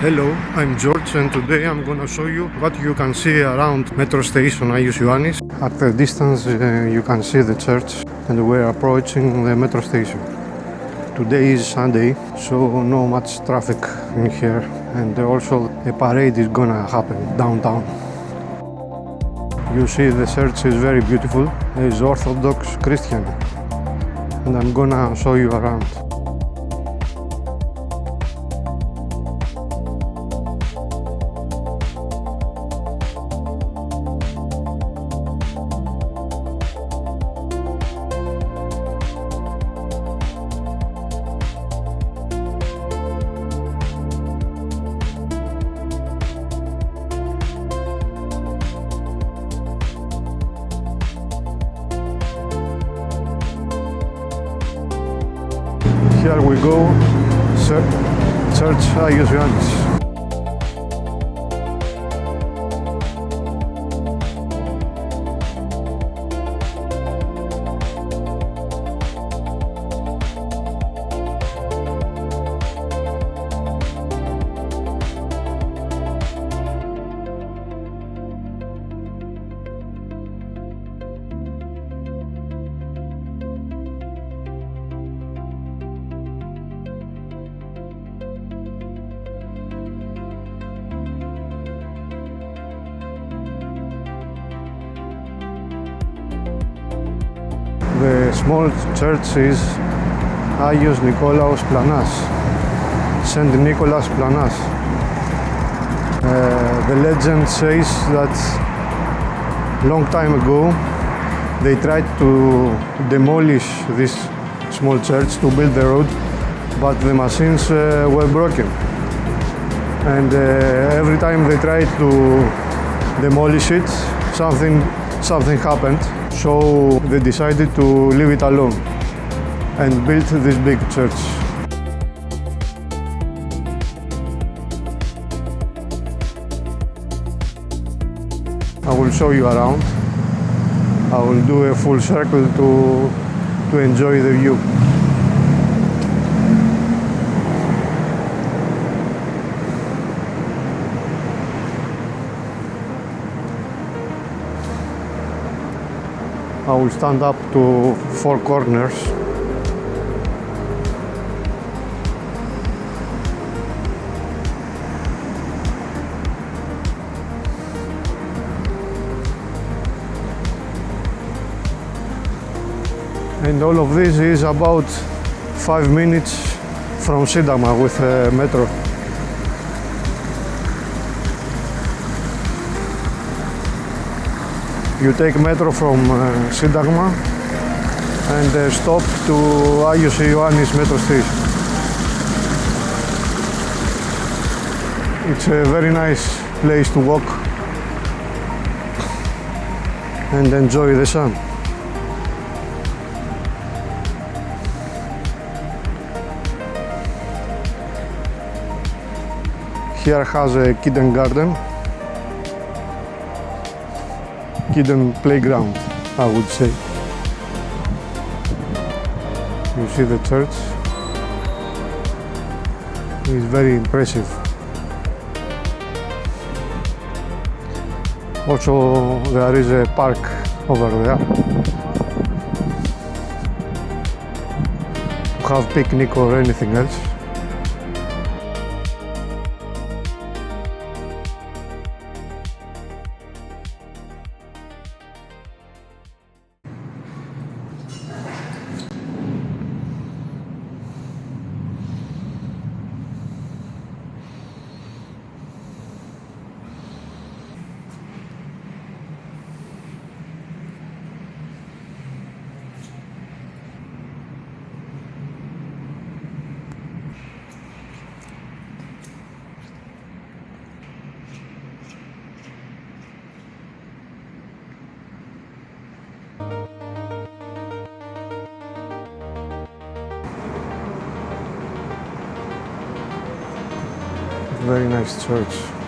Hello, I'm George and today I'm gonna show you what you can see around Metro Station Agios Ioannis. At the distance you can see the church and we're approaching the metro station. Today is Sunday, so no much traffic in here, and also a parade is gonna happen downtown. You see the church is very beautiful. It's Orthodox Christian and I'm gonna show you around. Here we go, Church Agios Ioannis. The small church is Agios Nikolaos Planas, Saint Nicholas Planas. The legend says that long time ago they tried to demolish this small church to build the road, but the machines were broken. And every time they tried to demolish it, something happened. So they decided to leave it alone and built this big church. I will show you around. I will do a full circle to enjoy the view. I will stand up to 4 corners. And all of this is about 5 minutes from Syntagma with metro. You take metro from Syntagma and stop to Agios Ioannis Metro Station. It's a very nice place to walk and enjoy the sun. Here has a kindergarten. Hidden playground, I would say. You see the church. It's very impressive. Also, there is a park over there to have picnic or anything else. Very nice church.